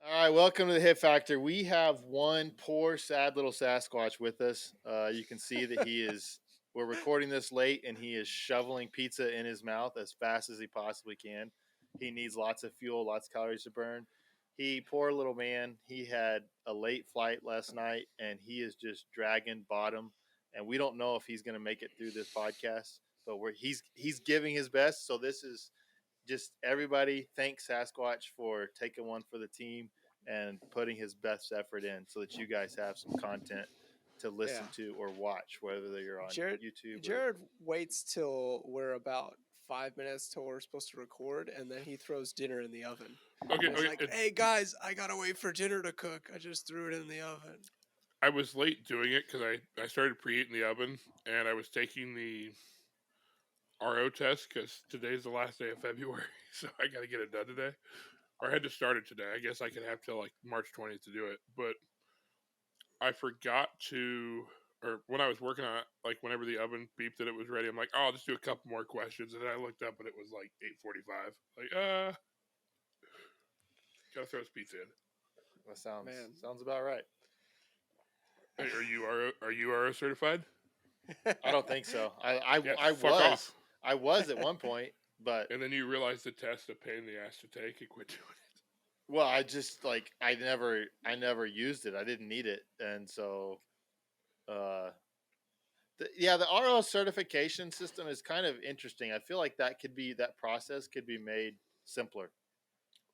All right, welcome to the Hit Factor. We have one poor, sad little Sasquatch with us. You can see that he is. We're recording this late, and he is shoveling pizza in his mouth as fast as he possibly can. He needs lots of fuel, lots of calories to burn. Poor little man, he had a late flight last night, and he is just dragging bottom. And we don't know if he's going to make it through this podcast, but he's giving his best. So this is just everybody thank Sasquatch for taking one for the team and putting his best effort in so that you guys have some content to listen Yeah. to or watch, whether you're on Jared YouTube or. Jared waits till we're about 5 minutes till we're supposed to record, and then he throws dinner in the oven. Okay, He's like, "Hey guys, I gotta wait for dinner to cook. I just threw it in the oven." I was late doing it because I started preheating the oven and I was taking the RO test because today's the last day of February, so I got to get it done today. Or I had to start it today. I guess I could have till like March 20th to do it, but I forgot to. Or when I was working on it, like whenever the oven beeped that it was ready, I'm like, oh, I'll just do a couple more questions. And then I looked up and it was like 8:45. Like, gotta throw this pizza in. That sounds about right. Hey, are you RO certified? I don't think so. I Yeah, I fuck was off. I was at one point, but And then you realize the test a pain in the ass to take and quit doing it. well, I just like I never used it. I didn't need it, and so uh the RO certification system is kind of interesting. I feel like that process could be made simpler.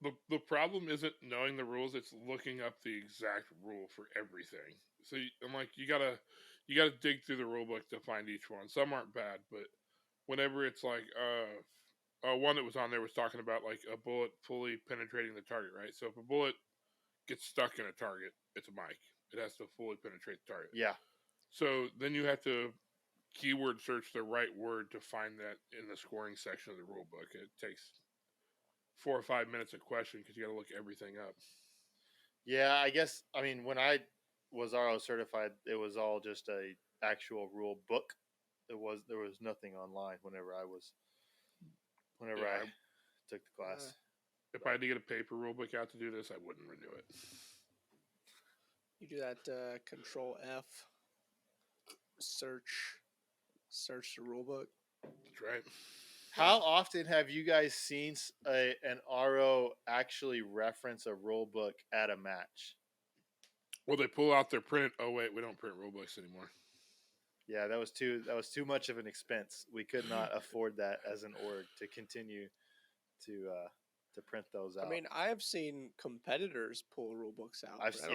The problem isn't knowing the rules; it's looking up the exact rule for everything. So I'm like, you gotta dig through the rule book to find each one. Some aren't bad, but whenever it's like one that was on there was talking about like a bullet fully penetrating the target, right? So if a bullet gets stuck in a target, it's a mic. It has to fully penetrate the target. Yeah. So then you have to keyword search the right word to find that in the scoring section of the rule book. It takes 4 or 5 minutes a question because you got to look everything up. Yeah, I guess I mean when I was RO certified, it was all just a actual rule book. There was nothing online whenever Yeah, I took the class. if I had to get a paper rule book out to do this, I wouldn't renew it. You do that Control F, search the rule book. That's right. How often have you guys seen an RO actually reference a rule book at a match? Well, they pull out their print. Oh wait, we don't print rule books anymore. Yeah, that was too much of an expense. We could not afford that as an org to continue to print those out. I mean, I have seen competitors pull rule books out. I've but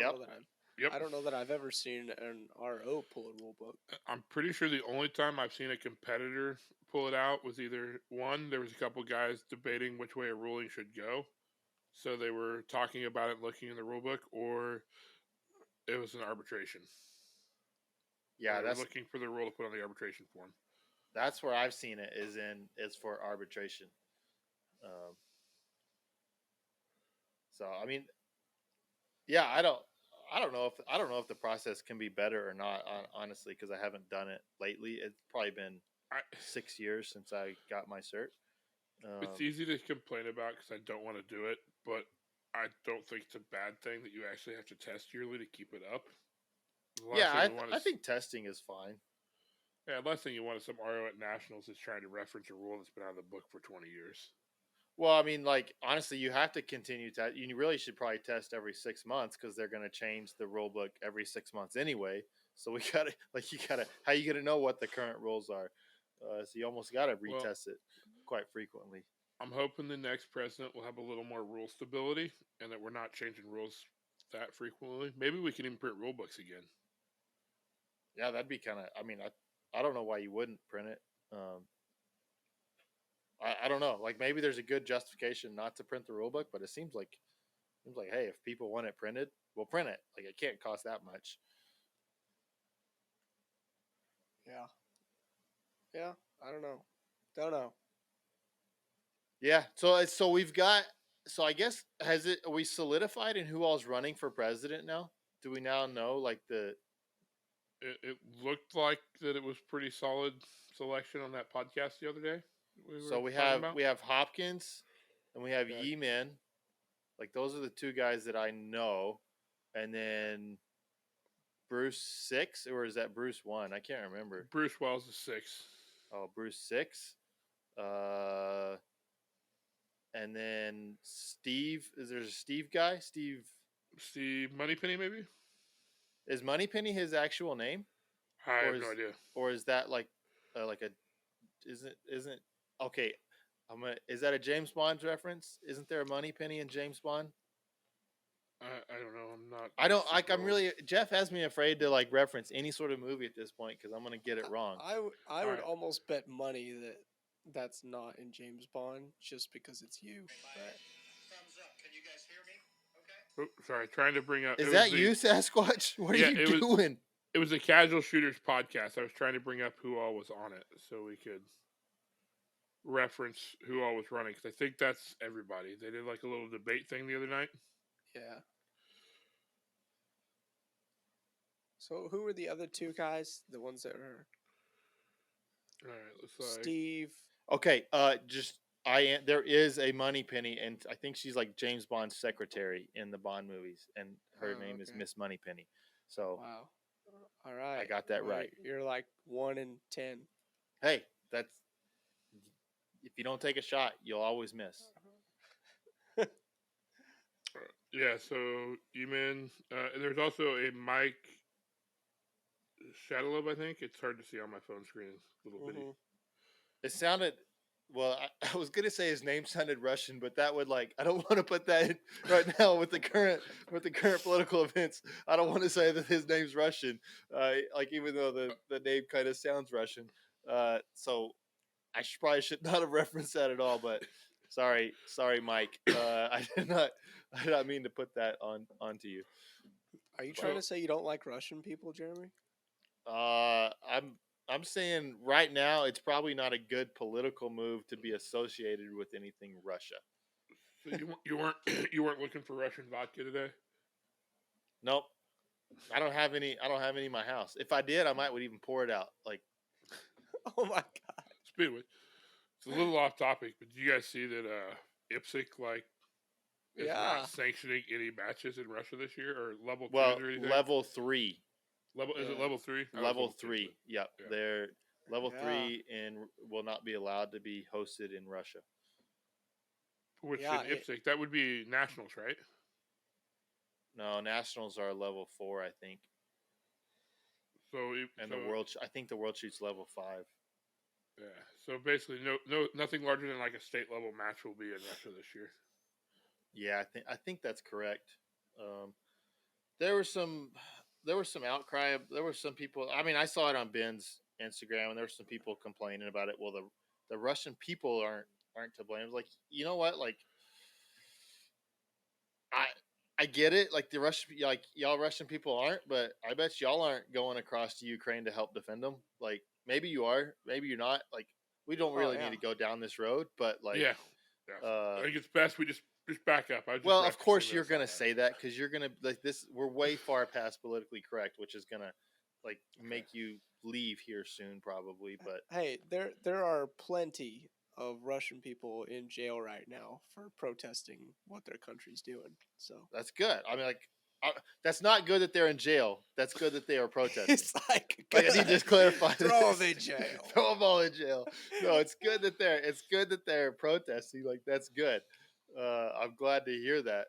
I don't know that I've ever seen an RO pull a rule book. I'm pretty sure the only time I've seen a competitor pull it out was either one, there was a couple guys debating which way a ruling should go. So they were talking about it, looking in the rule book, or it was an arbitration. Yeah, that's looking for the rule to put on the arbitration form. That's where I've seen it is for arbitration. So I mean, yeah, I don't know if the process can be better or not. Honestly, because I haven't done it lately. It's probably been 6 years since I got my cert. It's easy to complain about because I don't want to do it, but I don't think it's a bad thing that you actually have to test yearly to keep it up. Yeah, I think testing is fine. Yeah, the last thing you want is some RO at Nationals is trying to reference a rule that's been out of the book for 20 years. Well, I mean, like, honestly, you have to continue to. You really should probably test every 6 months because they're going to change the rule book every 6 months anyway. So we got to, how you going to know what the current rules are? So you almost got to retest it quite frequently. I'm hoping the next president will have a little more rule stability and that we're not changing rules that frequently. Maybe we can even print rule books again. Yeah, that'd be kind of. I mean, I don't know why you wouldn't print it. I don't know. Like maybe there's a good justification not to print the rule book, but it seems like hey, if people want it printed, we'll print it. Like it can't cost that much. Yeah. Yeah, I don't know. Yeah, so we've got. So I guess are we solidified in who all's running for president now? Do we now know like the? It looked like that it was pretty solid selection on that podcast the other day. We have Hopkins, and we have Yeeman, Like those are the two guys that I know, and then Bruce 6, or is that Bruce 1? I can't remember. Bruce Wells is 6. Oh, Bruce 6. Uh, and then Steve. Is there a Steve guy? Steve Moneypenny, maybe? Is Moneypenny his actual name, I or have no idea. or is that like a isn't okay? Is that a James Bond reference? Isn't there a Moneypenny in James Bond? I don't know. I'm not. I don't like. super I'm old. really. Jeff has me afraid to like reference any sort of movie at this point because I'm gonna get it wrong. I would Alright. almost bet money that that's not in James Bond just because it's you. But Thumbs up. Can you guys hear me? Okay. Oh, sorry, trying to bring up. Is it that was you, Sasquatch? What are Yeah, you it was- doing? It was a Casual Shooters podcast. I was trying to bring up who all was on it so we could reference who all was running because I think that's everybody. They did like a little debate thing the other night. yeah. So who were the other two guys? The ones that were All right, looks like Steve. Okay, there is a Moneypenny, and I think she's like James Bond's secretary in the Bond movies, and her Oh, name is okay. Miss Moneypenny. So Wow. All right. got that Well, right. You're like 1 in 10. hey, that's if you don't take a shot, you'll always miss. yeah. So Eamon, there's also a Mike Shadowlove. I think it's hard to see on my phone screen. Little bitty. Mhm. It sounded well. I was gonna say his name sounded Russian, but that would like I don't want to put that in right now with the current political events. I don't want to say that his name's Russian. Like even though the name kind of sounds Russian. So I should not have referenced that at all. But sorry, Mike. I did not mean to put that onto you. Are you trying So- to say you don't like Russian people, Jeremy? I'm saying right now it's probably not a good political move to be associated with anything Russia. So you weren't you weren't looking for Russian vodka today? Nope. I don't have any in my house. If I did, I would even pour it out. Like Oh my god. Speaking of which, it's a little off topic, but do you guys see that IPSC is Yeah. not sanctioning any matches in Russia this year or level 2 well, or anything? level 3. Is it Yeah. level 3? Level 3. Yep. Yeah. They're level Yeah. 3 and will not be allowed to be hosted in Russia. Which Yeah, in IPSC, that would be nationals, right? No, nationals are level 4, I think. So And so, the world I think the world shoots level 5. yeah. So basically, nothing larger than like a state level match will be in Russia this year. Yeah, I think that's correct. There was some outcry. There were some people. I mean, I saw it on Ben's Instagram, and there were some people complaining about it. Well, the Russian people aren't to blame. It was like, you know what? Like, I get it. Like the Russian, like y'all Russian people aren't, but I bet y'all aren't going across to Ukraine to help defend them. Like maybe you are, maybe you're not. Like we don't really yeah. need to go down this road, but like yeah. I think it's best we just back up. Well, of course you're gonna say that because you're gonna like this. We're way far past politically correct, which is gonna like make you leave here soon, probably. But Hey, there are plenty of Russian people in jail right now for protesting what their country's doing. So that's good. I mean, like that's not good that they're in jail. That's good that they are protesting. it's like, Like, I need to just clarify. throw this. them in jail. Throw them all in jail. No, it's good that they're protesting. Like that's good. I'm glad to hear that.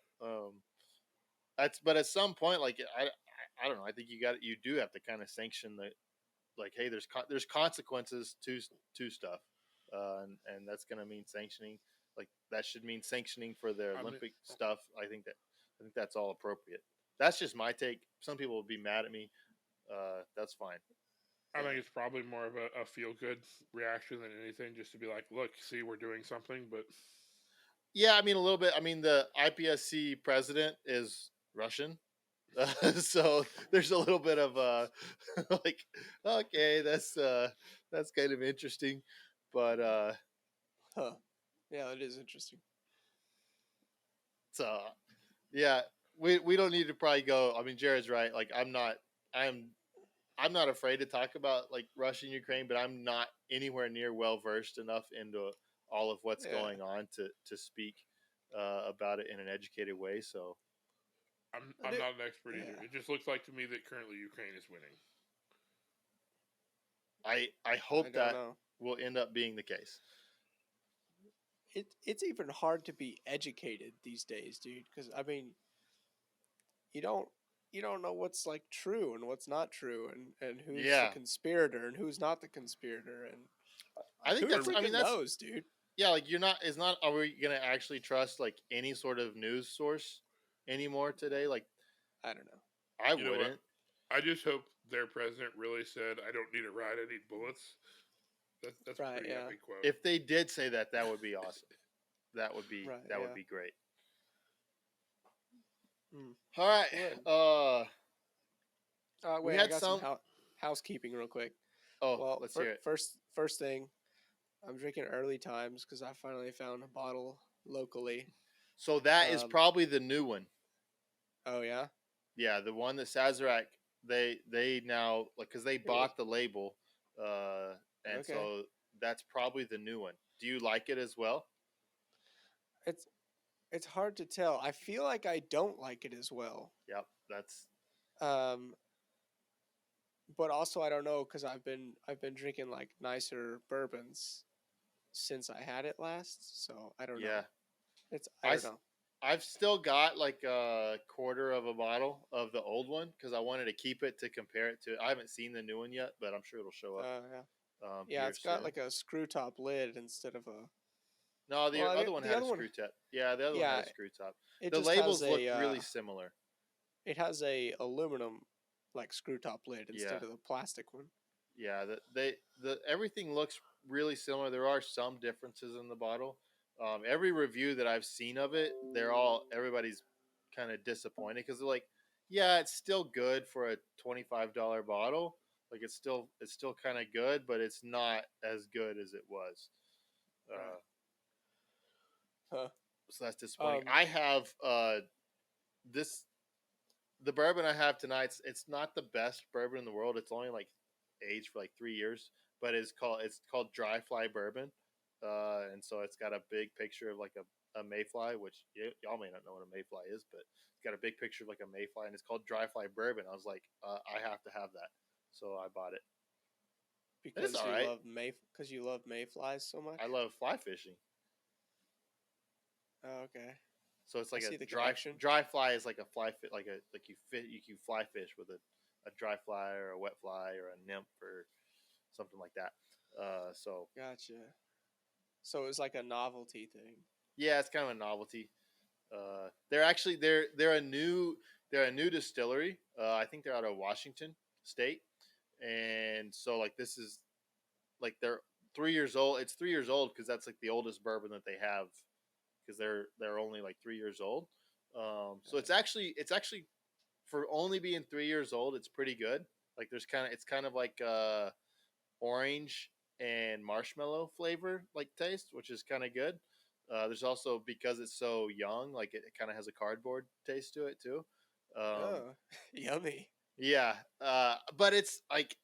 But at some point, like I don't know. I think you do have to kind of sanction the, like, hey, there's consequences to stuff, and that's gonna mean sanctioning. Like that should mean sanctioning for their Olympic stuff. I think that's all appropriate. That's just my take. Some people will be mad at me. That's fine. I think it's probably more of a feel good reaction than anything, just to be like, look, see, we're doing something. But Yeah, I mean a little bit. I mean the IPSC president is Russian, so there's a little bit of like, okay, that's kind of interesting, but Huh. Yeah, it is interesting. so yeah, we don't need to probably go. I mean, Jared's right. Like I'm not afraid to talk about like Russia and Ukraine, but I'm not anywhere near well versed enough into all of what's Yeah. going on to speak. about it in an educated way. So I'm Dude, not an expert either. yeah. It just looks like to me that currently Ukraine is winning. I I hope don't that know. will end up being the case. It's even hard to be educated these days, dude. Because I mean, you don't you don't know what's like true and what's not true, and who's the Yeah, conspirator and who's not the conspirator, and I think who that's. I mean, freaking that's knows, dude? yeah. Like you're not. Is not. Are we gonna actually trust like any sort of news source anymore today? Like I don't know. I You know what? wouldn't. I just hope their president really said, "I don't need a ride. I need bullets." That's a Right? pretty Yeah. epic quote. If they did say that, that would be awesome. Right. That would Yeah. be great. Mm. All right. Good. We Wait, I had got some. some housekeeping real quick. Oh, Well, let's hear it. first thing, I'm drinking Early Times because I finally found a bottle locally. So that is Um, probably the new one. Oh yeah. Yeah, the one that Sazerac they now like because they bought the label, and Okay. so that's probably the new one. Do you like it as well? It's it's hard to tell. I feel like I don't like it as well. Yep, that's Um, but also I don't know because I've been drinking like nicer bourbons since I had it last. So I don't yeah. know. I don't know. I've still got like a quarter of a bottle of the old one because I wanted to keep it to compare it to. I haven't seen the new one yet, but I'm sure it'll show up. Yeah. Yeah, Here it's got soon. like a screw top lid instead of a. No, the Well, other one the had other a one, screw top. Yeah, the other one yeah, had a screw top. it The just has labels look a really similar. it has a aluminum like screw top lid Yeah, instead of the plastic one. yeah. The everything looks really similar. There are some differences in the bottle. Every review that I've seen of it, everybody's kind of disappointed because they're like, yeah, it's still good for a $25 bottle. Like it's still kind of good, but it's not as good as it was. Right. Uh, Huh. so that's disappointing. Um. I have this the bourbon I have tonight. It's not the best bourbon in the world. It's only like aged for like 3 years, but it's called Dry Fly Bourbon, and so it's got a big picture of like a mayfly, which y'all may not know what a mayfly is, but it's got a big picture of like a mayfly, and it's called Dry Fly Bourbon. I was like, I have to have that, so I bought it. It's Because all you right. because you love mayflies so much. I love fly fishing, Oh, okay. so it's like I see a the connection. dry fly is like a fly fit like you can fly fish with a dry fly or a wet fly or a nymph or something like that. So Gotcha. So it was like a novelty thing. yeah, it's kind of a novelty. They're a new distillery. I think they're out of Washington State, and so like this is like they're 3 years old. It's 3 years old because that's like the oldest bourbon that they have because they're only like 3 years old. So it's actually for only being 3 years old, it's pretty good. Like it's kind of like orange and marshmallow flavor like taste, which is kind of good. There's also because it's so young, like it kind of has a cardboard taste to it too. Oh, yummy. Yeah, but it's like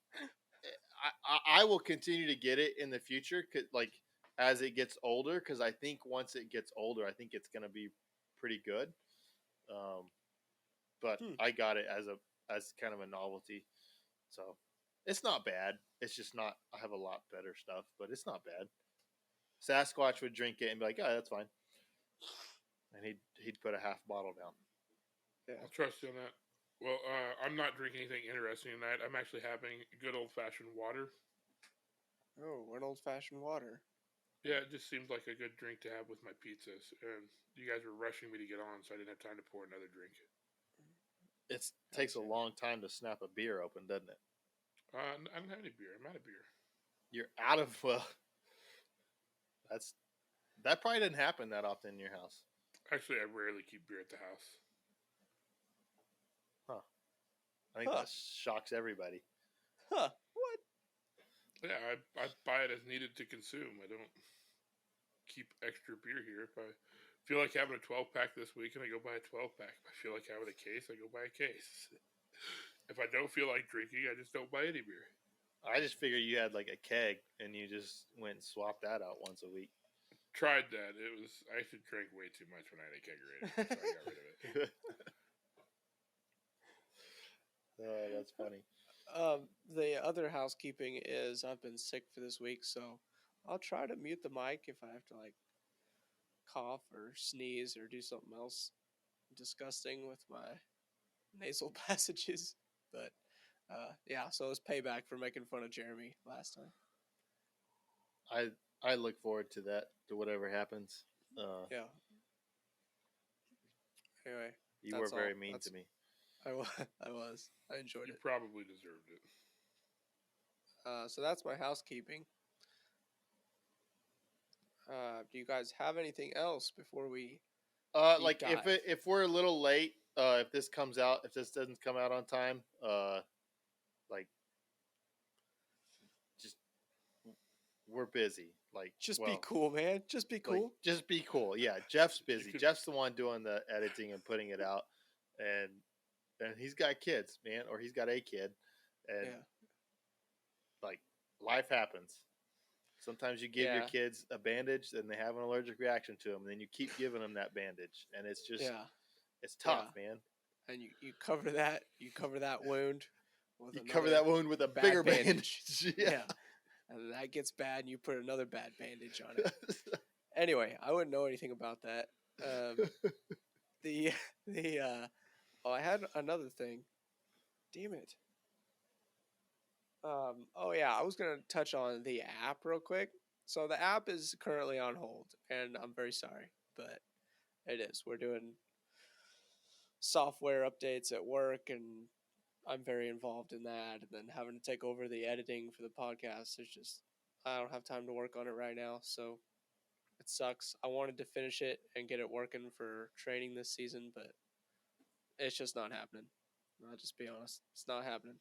I will continue to get it in the future, like as it gets older, because I think once it gets older, I think it's gonna be pretty good. Um, but Hmm. I got it as kind of a novelty, so it's not bad. It's just not. I have a lot better stuff, but it's not bad. Sasquatch would drink it and be like, "Oh, that's fine," and he'd put a half bottle down. Yeah. I'll trust you on that. Well, I'm not drinking anything interesting tonight. I'm actually having good old fashioned water. Oh, an old fashioned water. Yeah, it just seems like a good drink to have with my pizzas. And you guys were rushing me to get on, so I didn't have time to pour another drink. It takes a Gotcha. long time to snap a beer open, doesn't it? I don't have any beer. I'm out of beer. You're out of that's that probably didn't happen that often in your house. Actually, I rarely keep beer at the house. Huh. I think that shocks everybody. Huh. What? Yeah, I buy it as needed to consume. I don't keep extra beer here. If I feel like having a 12-pack this weekend, I go buy a 12-pack. If I feel like having a case, I go buy a case. If I don't feel like drinking, I just don't buy any beer. I just figured you had like a keg and you just went and swapped that out once a week. tried that. I used to drink way too much when I had a kegerator, so I got rid of it. Oh, that's funny. The other housekeeping is I've been sick for this week, so I'll try to mute the mic if I have to like cough or sneeze or do something else disgusting with my nasal passages. But yeah, so it's payback for making fun of Jeremy last time. I look forward to that, to whatever happens. Yeah. Anyway, You were that's very all. mean That's- to me. I was. I enjoyed You it. probably deserved it. So that's my housekeeping. Do you guys have anything else before we? Deep Like dive. if we're a little late, if this doesn't come out on time, like just we're busy. Like Just be cool, man. Just be cool. Like, just be cool. Yeah, Jeff's busy. could- Jeff's the one doing the editing and putting it out, and he's got kids, man, or he's got a kid, and Yeah. like life happens. Sometimes you give your Yeah. kids a bandage and they have an allergic reaction to them, and then you keep giving them that bandage, and it's just Yeah. it's tough, man. And you cover that wound with You cover another that wound with a bad bigger bandage. bandage. Yeah. And that gets bad and you put another bad bandage on it. Anyway, I wouldn't know anything about that. I had another thing. Damn it. Oh yeah, I was gonna touch on the app real quick. So the app is currently on hold, and I'm very sorry, but it is. We're doing software updates at work, and I'm very involved in that. And then having to take over the editing for the podcast, it's just I don't have time to work on it right now, so it sucks. I wanted to finish it and get it working for training this season, but it's just not happening. I'll just be honest, it's not happening.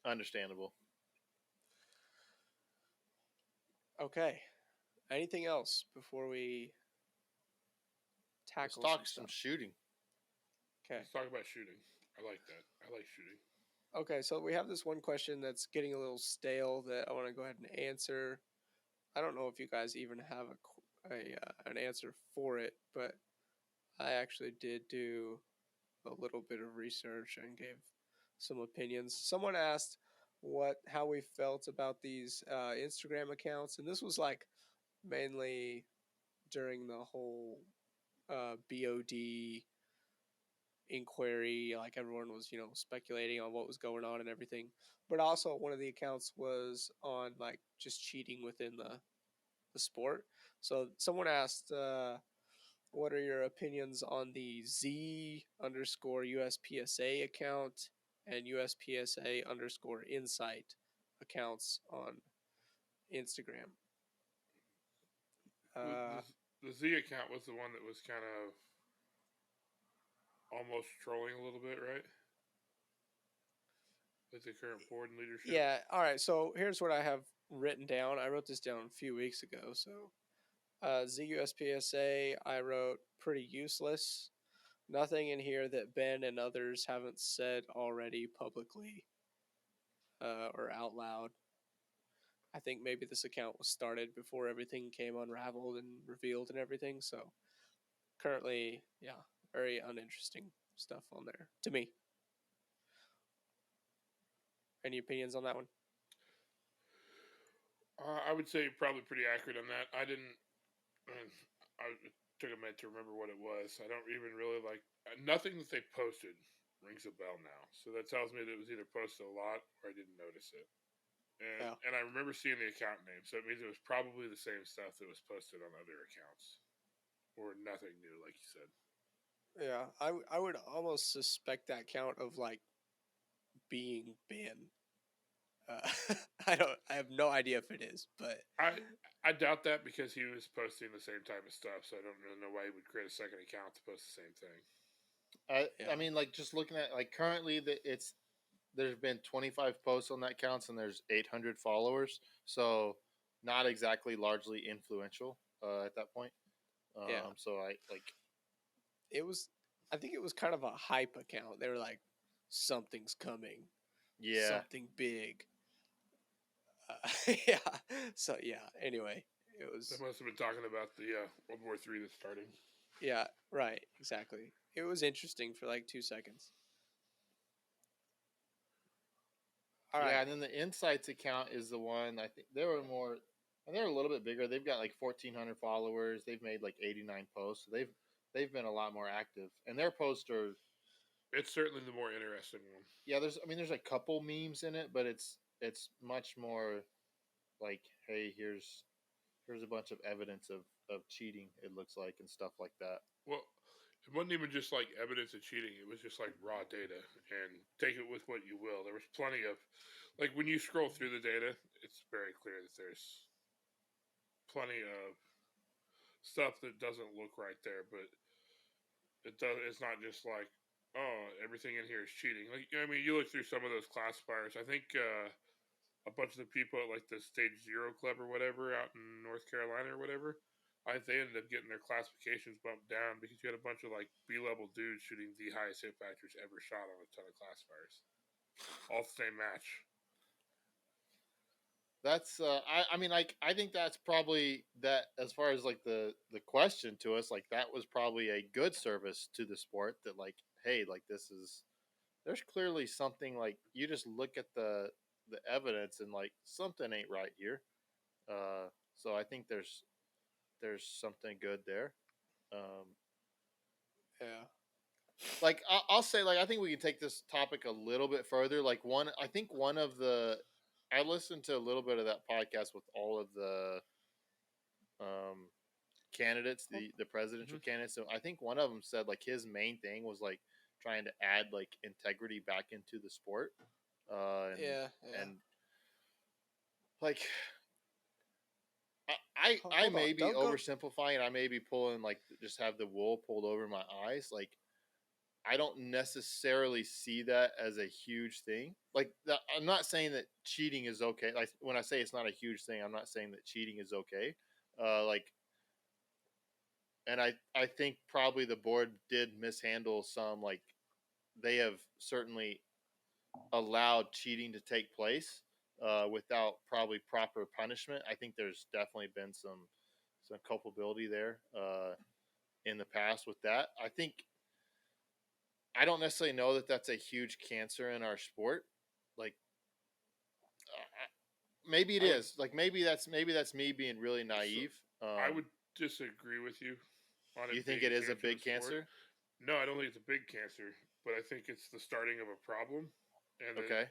Understandable. Okay. Anything else before we Let's tackle talk some some stuff? shooting. Okay. Let's talk about shooting. I like that. I like shooting. Okay, so we have this one question that's getting a little stale that I want to go ahead and answer. I don't know if you guys even have an answer for it, but I actually did do a little bit of research and gave some opinions. Someone asked how we felt about these Instagram accounts, and this was like mainly during the whole BOD inquiry. Like everyone was, speculating on what was going on and everything. But also one of the accounts was on like just cheating within the sport. So someone asked, what are your opinions on the Z underscore USPSA account and USPSA underscore insight accounts on Instagram? The Z account was the one that was kind of almost trolling a little bit, right? With the current board and leadership. Yeah. All right. So here's what I have written down. I wrote this down a few weeks ago. So ZUSPSA, I wrote pretty useless. Nothing in here that Ben and others haven't said already publicly or out loud. I think maybe this account was started before everything came unraveled and revealed and everything. So currently, yeah, very uninteresting stuff on there to me. Any opinions on that one? I would say probably pretty accurate on that. I took a minute to remember what it was. I don't even really like nothing that they posted rings a bell now. So that tells me that it was either posted a lot or I didn't notice it. And I remember seeing the account name, so it means it was probably the same stuff that was posted on other accounts, or nothing new, like you said. Yeah, I would almost suspect that count of like being banned. I have no idea if it is, but I doubt that because he was posting the same type of stuff, so I don't really know why he would create a second account to post the same thing. I mean, like just looking at like currently there's been 25 posts on that counts and there's 800 followers, so not exactly largely influential at that point. So I like I think it was kind of a hype account. They were like, something's coming, yeah, something big. Yeah. So yeah. Anyway, it They was. must have been talking about the World War III that's starting. Yeah. Right. Exactly. It was interesting for like 2 seconds. All Yeah, right. and then the Insights account is the one I think they were more, and they're a little bit bigger. They've got like 1,400 followers. They've made like 89 posts. So they've been a lot more active, and their posts are It's certainly the more interesting one. yeah. There's a couple memes in it, but it's much more like, hey, here's a bunch of evidence of cheating. It looks like and stuff like that. Well, it wasn't even just like evidence of cheating. It was just like raw data, and take it with what you will. There was plenty of, like when you scroll through the data, it's very clear that there's plenty of stuff that doesn't look right there. But it does. It's not just like, oh, everything in here is cheating. Like I mean, you look through some of those classifiers. I think a bunch of the people at like the Stage Zero Club or whatever out in North Carolina or whatever, they ended up getting their classifications bumped down because you had a bunch of like B-level dudes shooting the highest hit factors ever shot on a ton of classifiers, all the same match. That's I mean I think that's probably that as far as like the question to us, like that was probably a good service to the sport that like, hey, like this is there's clearly something, like you just look at the evidence and like something ain't right here. So I think there's something good there. Um, Yeah. like I'll say, like I think we can take this topic a little bit further. Like I think one of the I listened to a little bit of that podcast with all of the um, candidates, the presidential Mhm. candidates. So I think one of them said like his main thing was like trying to add like integrity back into the sport, and Yeah. Yeah. and like I Hold may on. be Don't go. oversimplifying. I may be pulling like just have the wool pulled over my eyes. Like I don't necessarily see that as a huge thing. Like I'm not saying that cheating is okay. Like when I say it's not a huge thing, I'm not saying that cheating is okay. Like, and I think probably the board did mishandle some. Like they have certainly allowed cheating to take place without probably proper punishment. I think there's definitely been some culpability there in the past with that. I think I don't necessarily know that that's a huge cancer in our sport. Like maybe it I would, is. Like maybe that's me being really so naive. I would disagree with you on You it think being it a is a cancer to big the sport. cancer? No, I don't think it's a big cancer, but I think it's the starting of a problem, and that Okay.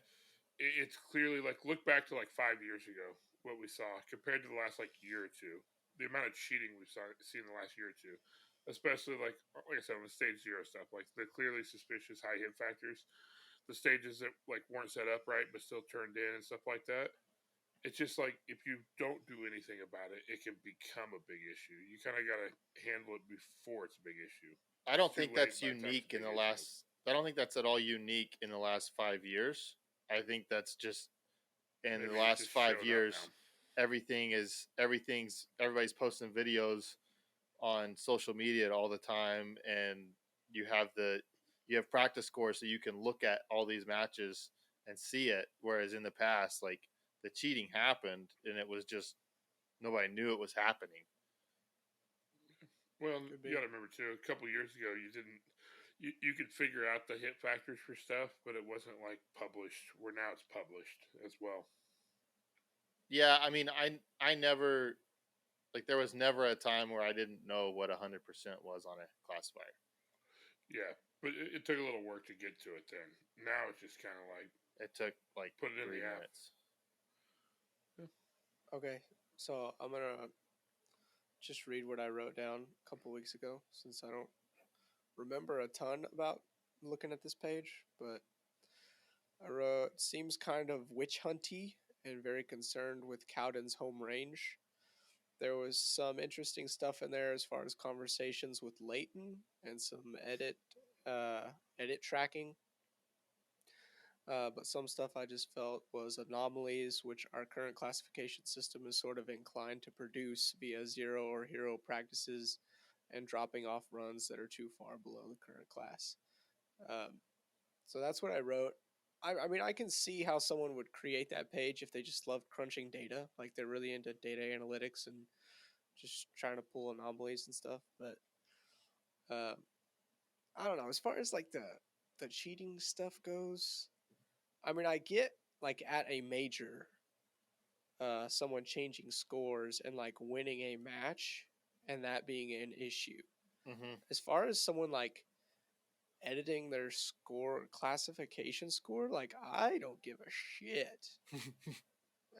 it's clearly like look back to like 5 years ago what we saw compared to the last like year or two, the amount of cheating we've seen in the last year or two, especially like I said on the stage zero stuff, like the clearly suspicious high hit factors, the stages that like weren't set up right but still turned in and stuff like that. It's just like if you don't do anything about it, it can become a big issue. You kind of got to handle it before it's a big issue. I It's don't too think late that's by the time it's a unique in big the issue. last. I don't think that's at all unique in the last 5 years. I think that's just in the Maybe it's last just five showing up now. years. Everybody's posting videos on social media all the time, and you have you have practice scores so you can look at all these matches and see it. Whereas in the past, like the cheating happened and it was just nobody knew it was happening. Well, Could you be. got to remember too. A couple years ago, you didn't. You could figure out the hit factors for stuff, but it wasn't like published. Where now it's published as well. Yeah, I mean, I never like there was never a time where I didn't know what 100% was on a classifier. Yeah, but it took a little work to get to it. Then now it's just kind of like It took like put it in 3 minutes. the app. Okay. So I'm gonna just read what I wrote down a couple weeks ago since I don't remember a ton about looking at this page, but I wrote seems kind of witch hunty and very concerned with Cowden's home range. There was some interesting stuff in there as far as conversations with Leighton and some edit tracking. But some stuff I just felt was anomalies, which our current classification system is sort of inclined to produce via zero or hero practices and dropping off runs that are too far below the current class. Um, so that's what I wrote. I mean, I can see how someone would create that page if they just love crunching data, like they're really into data analytics and just trying to pull anomalies and stuff. But uh, I don't know. As far as like the cheating stuff goes, I mean, I get like at a major, someone changing scores and like winning a match, and that being an issue. Mm-hmm. As far as someone like editing their score classification score, like I don't give a shit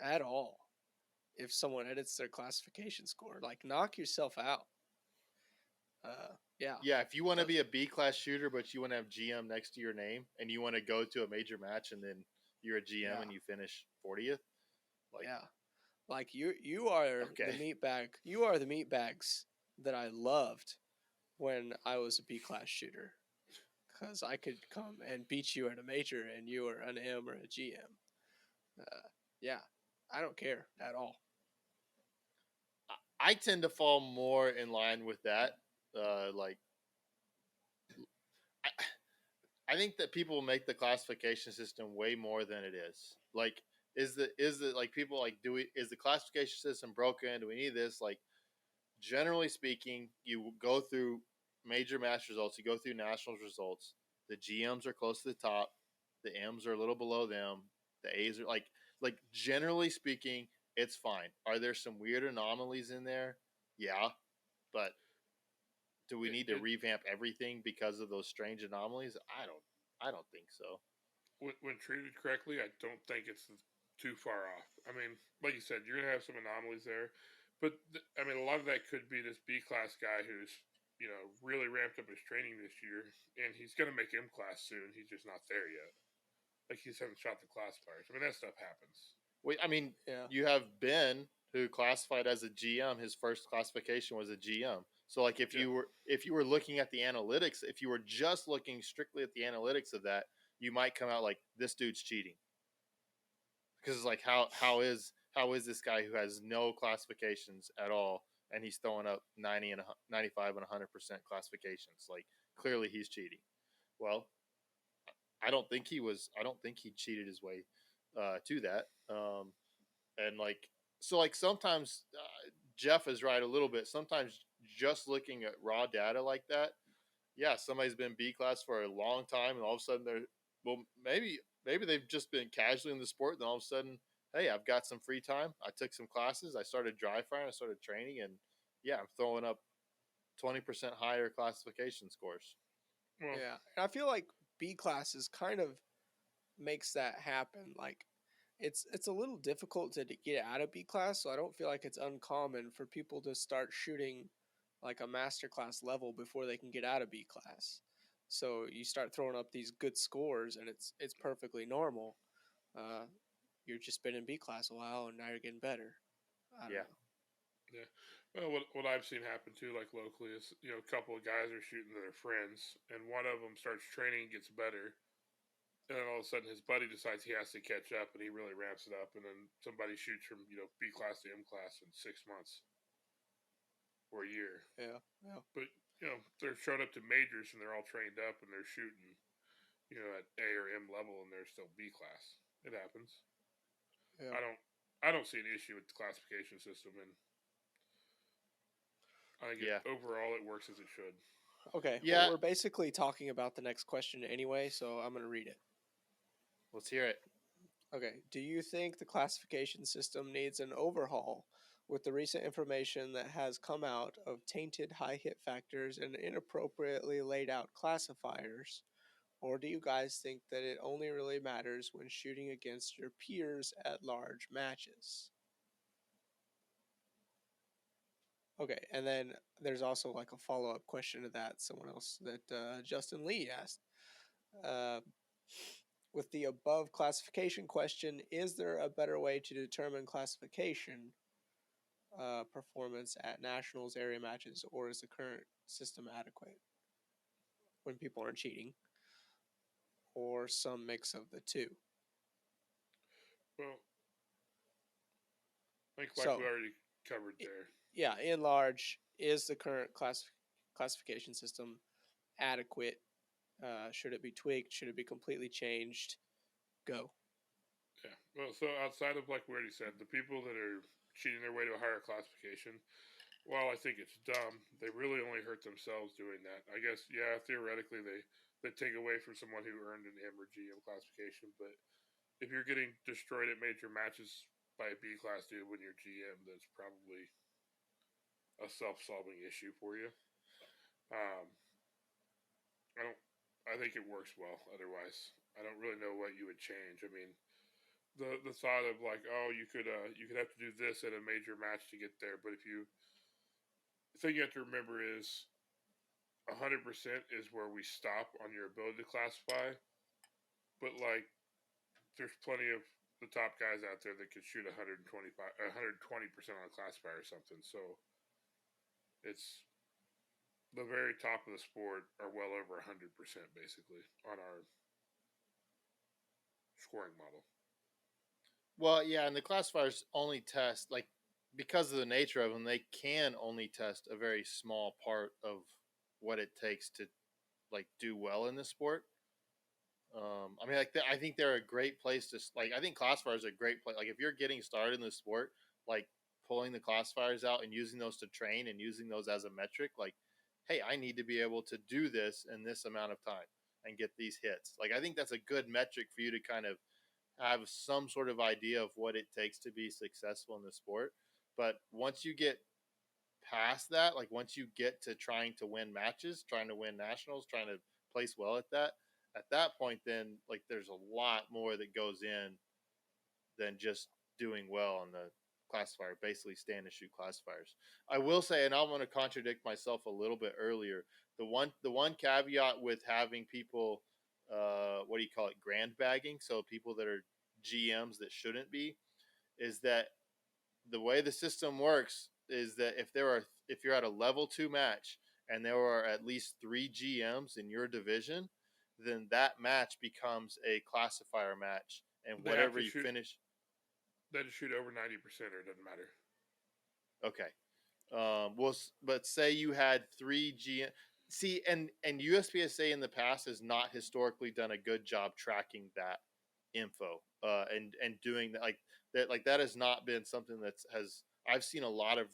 at all if someone edits their classification score. Like knock yourself out. Yeah. Yeah, if you want to That's- be a B class shooter, but you want to have GM next to your name, and you want to go to a major match, and then you're a GM Yeah. and you finish 40th, like yeah. Like you are Okay. the meat bag. You are the meat bags that I loved when I was a B class shooter. Because I could come and beat you at a major and you are an M or a GM. Yeah. I don't care at all. I tend to fall more in line with that. Like, I think that people make the classification system way more than it is. Like, is the like people like is the classification system broken? Do we need this? Like, generally speaking, you go through major match results, you go through nationals results. The GMs are close to the top, the M's are a little below them, the A's are like generally speaking, it's fine. Are there some weird anomalies in there? Yeah, but do we need to revamp everything because of those strange anomalies? I don't think so. When treated correctly, I don't think it's too far off. I mean, like you said, you're gonna have some anomalies there, but I mean, a lot of that could be this B class guy who's really ramped up his training this year, and he's gonna make M class soon. He's just not there yet. Like he hasn't shot the classifiers. I mean, that stuff happens. Wait, I mean, Yeah. you have Ben who classified as a GM. His first classification was a GM. So like if you were looking at the analytics, if you were just looking strictly at the analytics of that, you might come out like this dude's cheating. Because it's like how is this guy who has no classifications at all and he's throwing up 90 and 95 and 100% classifications? Like clearly he's cheating. Well, I don't think he cheated his way to that. And like so like sometimes Jeff is right a little bit. Sometimes just looking at raw data like that, yeah, somebody's been B class for a long time, and all of a sudden they're well, maybe they've just been casually in the sport, and all of a sudden, hey, I've got some free time. I took some classes. I started dry firing. I started training, and yeah, I'm throwing up 20% higher classification scores. Well, Yeah. And I feel like B classes kind of makes that happen. Like it's a little difficult to get out of B class, so I don't feel like it's uncommon for people to start shooting like a master class level before they can get out of B class. So you start throwing up these good scores, and it's perfectly normal. Uh, you're just been in B class a while, and now you're getting better. I don't Yeah. know. yeah. Well, what I've seen happen too, like locally, is a couple of guys are shooting to their friends, and one of them starts training, and gets better, and then all of a sudden his buddy decides he has to catch up, and he really ramps it up, and then somebody shoots from B class to M class in 6 months or a year. Yeah, yeah, But they're showing up to majors and they're all trained up and they're shooting at A or M level and they're still B class. It happens. yeah. I don't see an issue with the classification system, and I think Yeah. overall it works as it should. Okay. Yeah. Well, we're basically talking about the next question anyway, so I'm going to read it. Let's hear it. Okay. Do you think the classification system needs an overhaul with the recent information that has come out of tainted high hit factors and inappropriately laid out classifiers? Or do you guys think that it only really matters when shooting against your peers at large matches? Okay, and then there's also like a follow up question to that. Someone else that Justin Lee asked. Uh, with the above classification question, is there a better way to determine classification performance at nationals area matches, or is the current system adequate when people aren't cheating, or some mix of the two? Well, I think like So, we already covered there. Yeah, in large, is the current classification system adequate? Should it be tweaked? Should it be completely changed? go. Yeah. Well, so outside of like we already said, the people that are cheating their way to a higher classification, while I think it's dumb, they really only hurt themselves doing that. I guess, yeah, theoretically they take away from someone who earned an M or GM classification, but if you're getting destroyed at major matches by a B class dude when you're GM, that's probably a self-solving issue for you. Um, I think it works well. Otherwise, I don't really know what you would change. I mean, the thought of like, oh, you could have to do this at a major match to get there, but the thing you have to remember is 100% is where we stop on your ability to classify. But like, there's plenty of the top guys out there that could shoot 120% on a classifier or something. So it's the very top of the sport are well over 100% basically on our scoring model. Well, yeah, and the classifiers only test like because of the nature of them, they can only test a very small part of what it takes to like do well in the sport. I mean, like I think they're a great place to like. I think classifiers are a great place. Like if you're getting started in the sport, like pulling the classifiers out and using those to train and using those as a metric, like, hey, I need to be able to do this in this amount of time and get these hits. Like I think that's a good metric for you to kind of have some sort of idea of what it takes to be successful in the sport. But once you get past that, like once you get to trying to win matches, trying to win nationals, trying to place well at that point, then like there's a lot more that goes in than just doing well on the classifier, basically stand and shoot classifiers. I will say, and I'm going to contradict myself a little bit earlier. The one caveat with having people, what do you call it, grand bagging, so people that are GMs that shouldn't be, is that the way the system works is that if you're at a level 2 match and there are at least 3 GMs in your division, then that match becomes a classifier match, and They have whatever to you shoot. finish. They just shoot over 90%, or it doesn't matter. Okay. Well, but say you had 3 GM. See, and USPSA in the past has not historically done a good job tracking that info, and doing that, like that has not been something that's has I've seen a lot of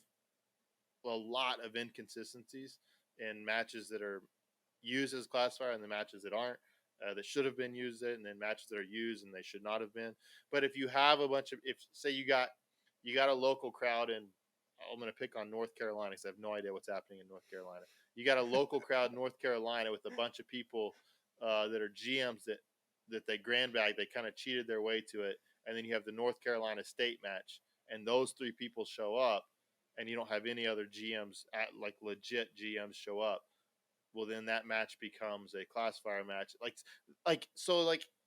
inconsistencies in matches that are used as classifier and the matches that aren't, that should have been used it, and then matches that are used and they should not have been. But if you have a bunch of, if say you got a local crowd in, I'm going to pick on North Carolina because I have no idea what's happening in North Carolina. You got a local crowd in North Carolina with a bunch of people that are GMs that they grand bag, they kind of cheated their way to it, and then you have the North Carolina state match, and those 3 people show up, and you don't have any other GMs at like legit GMs show up. Well, then that match becomes a classifier match. Like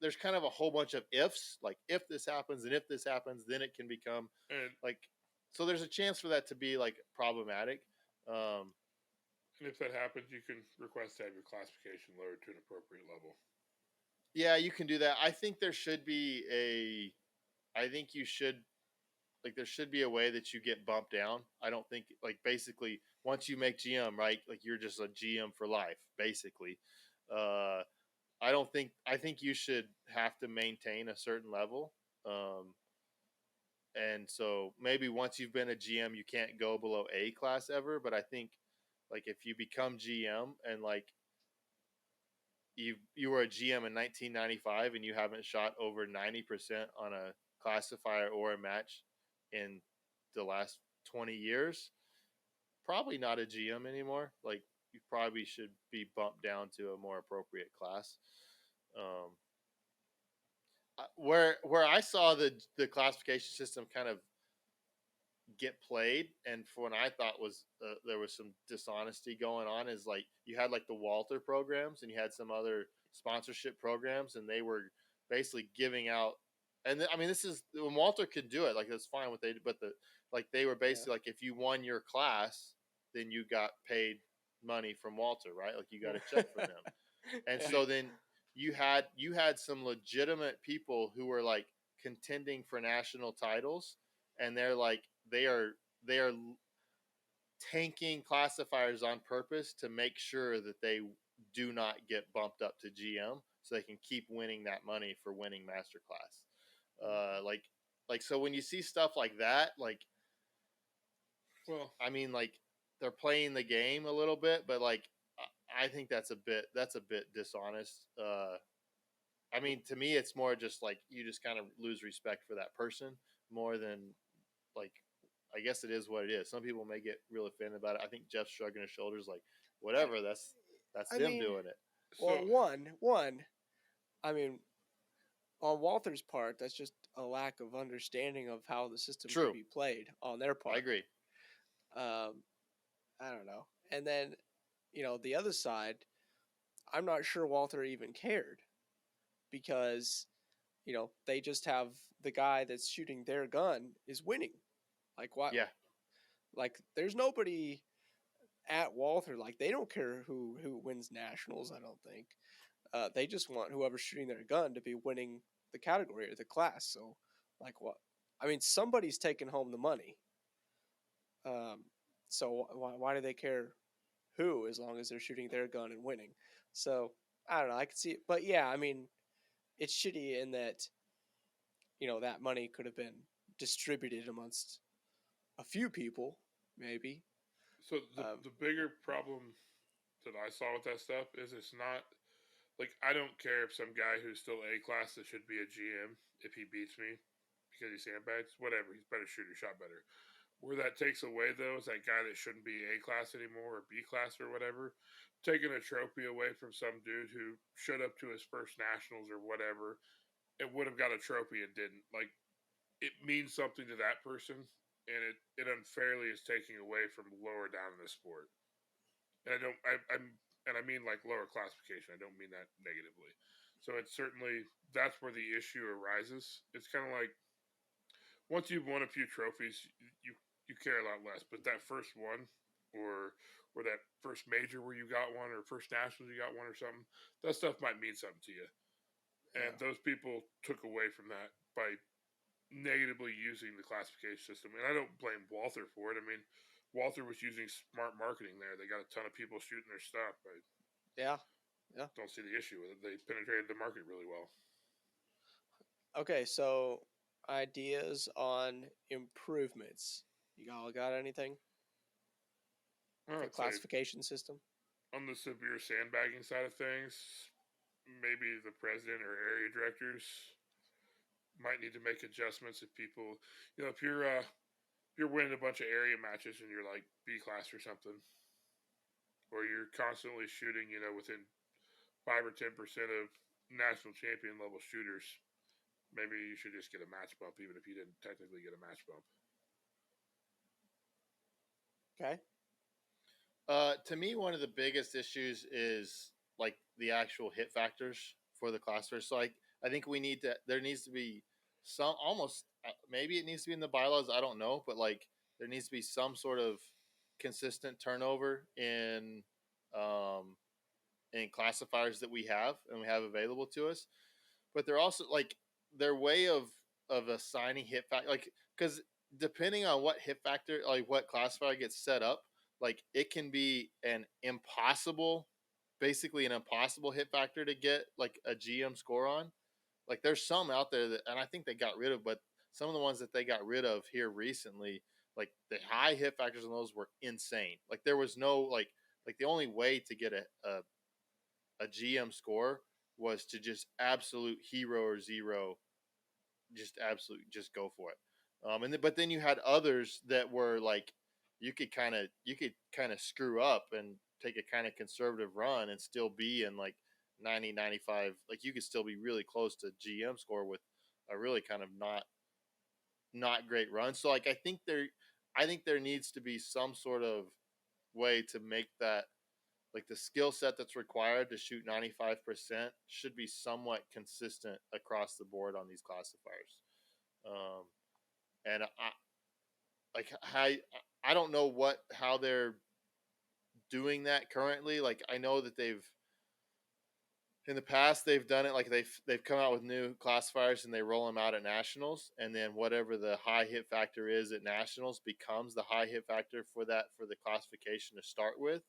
there's kind of a whole bunch of ifs. Like if this happens and if this happens, then it can become And like. So there's a chance for that to be like problematic. Um, and if that happens, you can request to have your classification lowered to an appropriate level. yeah, you can do that. I think there should be a. I think you should like there should be a way that you get bumped down. I don't think like basically once you make GM, right, like you're just a GM for life basically. Uh, I think you should have to maintain a certain level. Um, and so maybe once you've been a GM, you can't go below A class ever. But I think like if you become GM and like you were a GM in 1995 and you haven't shot over 90% on a classifier or a match in the last 20 years, probably not a GM anymore. Like you probably should be bumped down to a more appropriate class. Um, where I saw the classification system kind of get played, and for what I thought was there was some dishonesty going on, is like you had like the Walter programs and you had some other sponsorship programs, and they were basically giving out. And I mean, this is when Walter could do it, like that's fine what they did, but they were basically like if you won your class, then you got paid money from Walter, right? Like you got a check from them. And so then you had some legitimate people who were like contending for national titles, and they are tanking classifiers on purpose to make sure that they do not get bumped up to GM, so they can keep winning that money for winning masterclass. Like so when you see stuff like that, like Well, I mean, like they're playing the game a little bit, but like I think that's a bit dishonest. I mean, to me, it's more just like you just kind of lose respect for that person more than like. I guess it is what it is. Some people may get real offended about it. I think Jeff's shrugging his shoulders, like whatever. That's I them mean, doing it. well, so one, I mean, on Walter's part, that's just a lack of understanding of how the system True. could be played on their part. I agree. I don't know. And then, the other side, I'm not sure Walter even cared because, they just have the guy that's shooting their gun is winning. Like, what? Yeah, Like, there's nobody at Walther. Like, they don't care who wins nationals, I don't think. They just want whoever's shooting their gun to be winning the category or the class. So, like, what? I mean, somebody's taking home the money. So why do they care who, as long as they're shooting their gun and winning? So I don't know. I could see it, but yeah, I mean, it's shitty in that that money could have been distributed amongst a few people, maybe. so the bigger problem that I saw with that stuff is it's not like I don't care if some guy who's still A class that should be a GM if he beats me because he sandbags, whatever. He's better shooter, shot better. Where that takes away though is that guy that shouldn't be A class anymore or B class or whatever, taking a trophy away from some dude who showed up to his first nationals or whatever, and would have got a trophy and didn't. Like it means something to that person, and it unfairly is taking away from lower down in the sport. And I mean like lower classification. I don't mean that negatively. So it's certainly that's where the issue arises. It's kind of like once you've won a few trophies, you care a lot less. But that first one, or that first major where you got one, or first nationals you got one, or something, that stuff might mean something to you. And those people took away from that by negatively using the classification system. And I don't blame Walther for it. I mean, Walther was using smart marketing there. They got a ton of people shooting their stuff. I Yeah. don't see the issue with it. They penetrated the market really well. Okay, so ideas on improvements. You all got anything? The classification system. On the severe sandbagging side of things, maybe the president or area directors might need to make adjustments if people, if you're winning a bunch of area matches and you're like B class or something, or you're constantly shooting, within 5 or 10% of national champion level shooters, maybe you should just get a match bump, even if you didn't technically get a match bump. Okay. To me, one of the biggest issues is like the actual hit factors for the classifiers. So I think there needs to be some almost, maybe it needs to be in the bylaws. I don't know, but like there needs to be some sort of consistent turnover in classifiers that we have and we have available to us. But they're also like their way of assigning hit factor, like because depending on what hit factor, like what classifier gets set up, like it can be basically an impossible hit factor to get like a GM score on. Like there's some out there that, and I think they got rid of, but some of the ones that they got rid of here recently, like the high hit factors on those were insane. Like there was no like the only way to get a GM score was to just absolute hero or zero, just go for it. But then you had others that were like you could kind of screw up and take a kind of conservative run and still be in like 90 95, like you could still be really close to GM score with a really kind of not great run. So like I think there needs to be some sort of way to make that like the skill set that's required to shoot 95% should be somewhat consistent across the board on these classifiers. And I don't know how they're doing that currently. Like I know that in the past they've done it like they've come out with new classifiers and they roll them out at nationals, and then whatever the high hit factor is at nationals becomes the high hit factor for the classification to start with.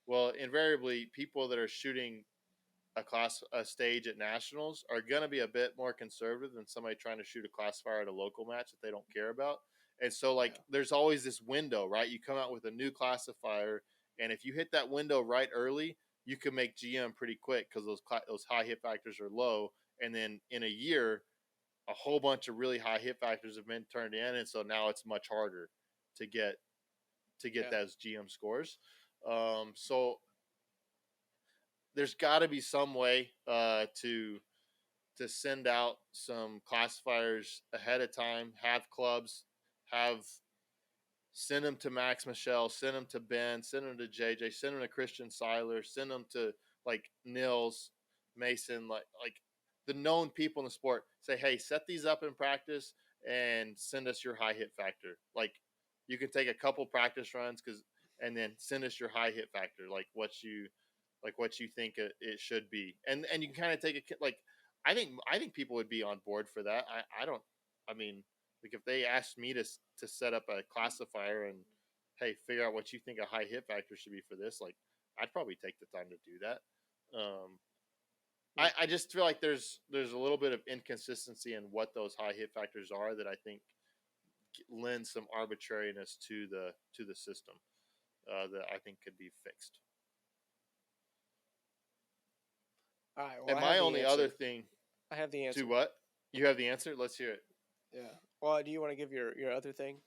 Well, invariably people that are shooting a stage at nationals are going to be a bit more conservative than somebody trying to shoot a classifier at a local match that they don't care about. And so like there's always this window, right? You come out with a new classifier, and if you hit that window right early, you can make GM pretty quick because those high hit factors are low. And then in a year, a whole bunch of really high hit factors have been turned in, and so now it's much harder to get those GM scores. So there's got to be some way to send out some classifiers ahead of time. Have clubs send them to Max Michelle, send them to Ben, send them to JJ, send them to Christian Seiler, send them to like Nils Mason, like the known people in the sport. Say, hey, set these up in practice and send us your high hit factor. Like you can take a couple practice runs and then send us your high hit factor, like what you think it should be, and you can kind of take a like. I think people would be on board for that. I don't. I mean, like if they asked me to set up a classifier and hey, figure out what you think a high hit factor should be for this, like I'd probably take the time to do that. I just feel like there's a little bit of inconsistency in what those high hit factors are that I think lends some arbitrariness to the system that I think could be fixed. All right. Well, And my only other thing. I have the answer. To what? You have the answer? Let's hear it. Yeah. Well, do you want to give your other thing?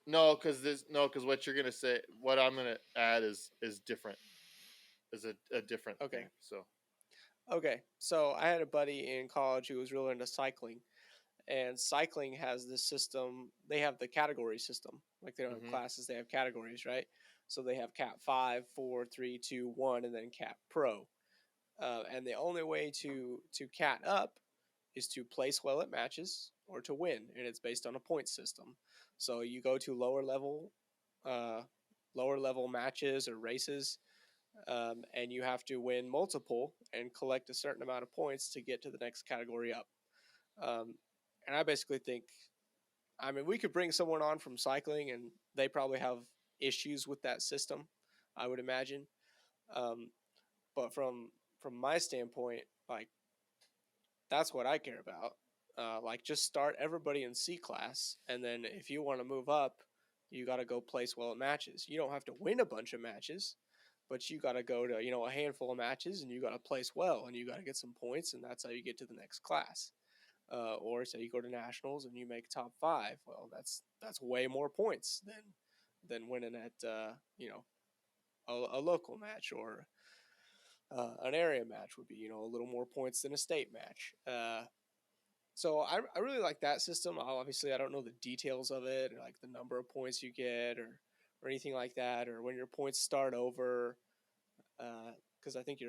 No, because what you're gonna say, what I'm gonna add is different. Is a different thing. So I had a buddy in college who was really into cycling, and cycling has this system. They have the category system. Like they don't have classes; they have categories, right? So they have Cat 5, 4, 3, 2, 1, and then Cat Pro. And the only way to cat up is to place well at matches or to win, and it's based on a point system. So you go to lower level matches or races, and you have to win multiple and collect a certain amount of points to get to the next category up. And I basically think, I mean, we could bring someone on from cycling, and they probably have issues with that system, I would imagine. But from my standpoint, like that's what I care about. Like just start everybody in C class, and then if you want to move up, you got to go place well at matches. You don't have to win a bunch of matches, but you got to go to a handful of matches, and you got to place well, and you got to get some points, and that's how you get to the next class. Or say you go to nationals and you make top 5. Well, that's way more points than winning at a local match, or an area match would be, a little more points than a state match. So I really like that system. Obviously, I don't know the details of it, or like the number of points you get, or anything like that, or when your points start over. Because I think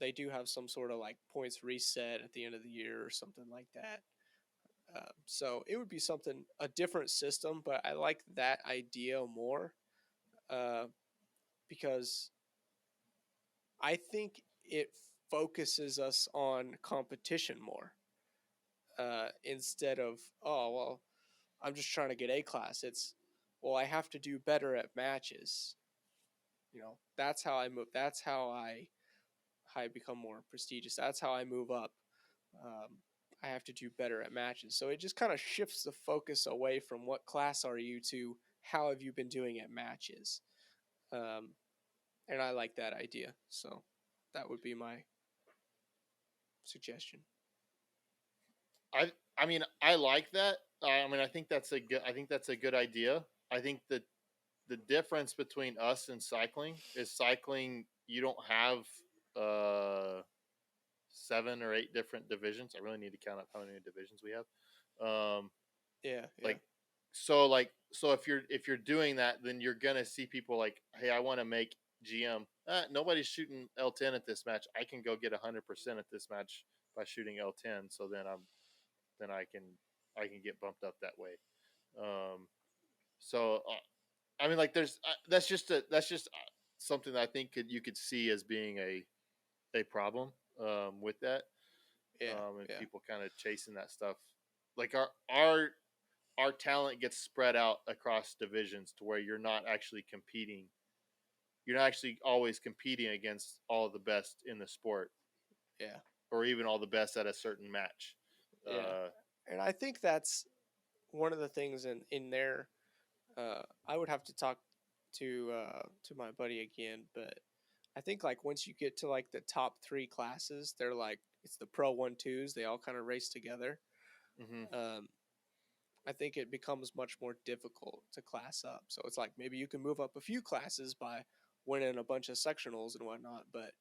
they do have some sort of like points reset at the end of the year or something like that. So it would be a different system, but I like that idea more because I think it focuses us on competition more instead of, oh, well, I'm just trying to get A class. It's, well, I have to do better at matches. That's how I move. That's how I become more prestigious. That's how I move up. I have to do better at matches. So it just kind of shifts the focus away from what class are you to how have you been doing at matches. And I like that idea. So that would be my suggestion. I mean, I like that. I think that's a good idea. I think that the difference between us and cycling is you don't have 7 or 8 different divisions. I really need to count up how many divisions we have. So if you're doing that, then you're gonna see people like, hey, I want to make GM. Nobody's shooting L10 at this match. I can go get 100% at this match by shooting L10. So then I can get bumped up that way. I mean, like that's just something that I think you could see as being a problem with that. People kind of chasing that stuff. Like our talent gets spread out across divisions to where you're not actually competing. You're not actually always competing against all of the best in the sport. Yeah. or even all the best at a certain match. Yeah. And I think that's one of the things in there. I would have to talk to my buddy again, but I think like once you get to like the top 3 classes, they're like it's the Pro 1-2s. They all kind of race together. Mm-hmm. I think it becomes much more difficult to class up. So it's like maybe you can move up a few classes by winning a bunch of sectionals and whatnot, but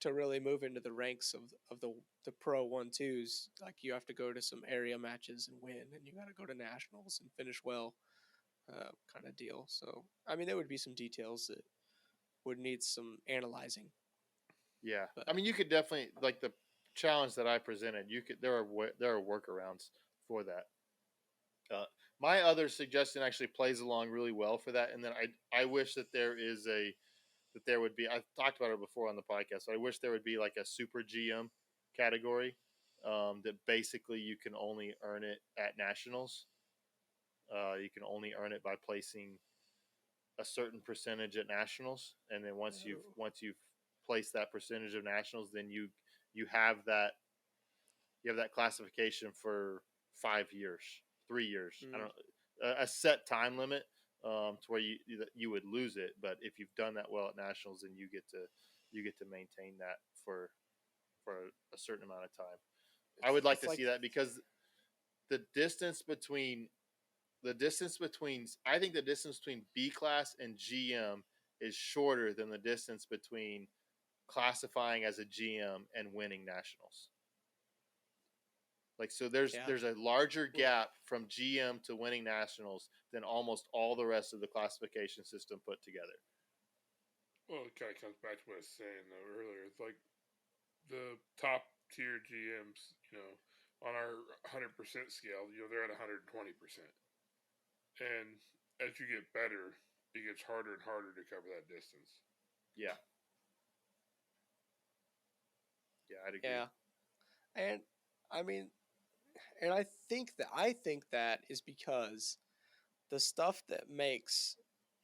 to really move into the ranks of the Pro 1-2s, like you have to go to some area matches and win, and you got to go to nationals and finish well, kind of deal. So I mean, there would be some details that would need some analyzing. Yeah, But I mean, you could definitely like the challenge that I presented. You could there are workarounds for that. My other suggestion actually plays along really well for that, and then I wish that there would be. I've talked about it before on the podcast. So I wish there would be like a super GM category that basically you can only earn it at nationals. You can only earn it by placing a certain percentage at nationals, and then once you've placed that percentage of nationals, then you have that classification for 5 years, 3 years. I don't a set time limit to where you would lose it, but if you've done that well at nationals, then you get to maintain that for a certain amount of time. I would like to see that because the distance between I think the distance between B class and GM is shorter than the distance between classifying as a GM and winning nationals. Like so there's a larger gap from GM to winning nationals than almost all the rest of the classification system put together. Well, it kind of comes back to what I was saying though earlier. It's like the top tier GMs, on our 100% scale, they're at 120%. And as you get better, it gets harder and harder to cover that distance. Yeah. Yeah, I'd agree. yeah, and I mean, and I think that is because the stuff that makes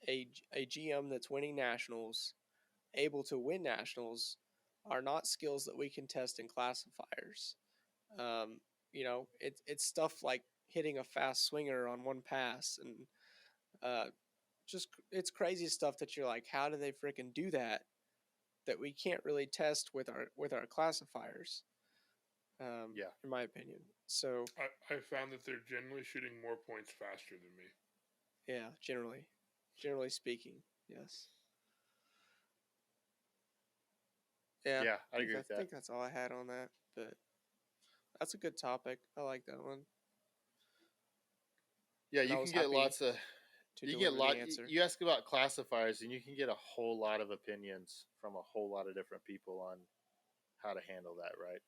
a GM that's winning nationals able to win nationals are not skills that we can test in classifiers. It's stuff like hitting a fast swinger on one pass, and just it's crazy stuff that you're like, how do they freaking do that? That we can't really test with our classifiers. Yeah, in my opinion. So I found that they're generally shooting more points faster than me. yeah, generally speaking, yes. Yeah, I agree with that. I think that's all I had on that, but that's a good topic. I like that one. Yeah, And you I can was get happy lots of to you get a deliver lot. the answer. You ask about classifiers, and you can get a whole lot of opinions from a whole lot of different people on how to handle that, right?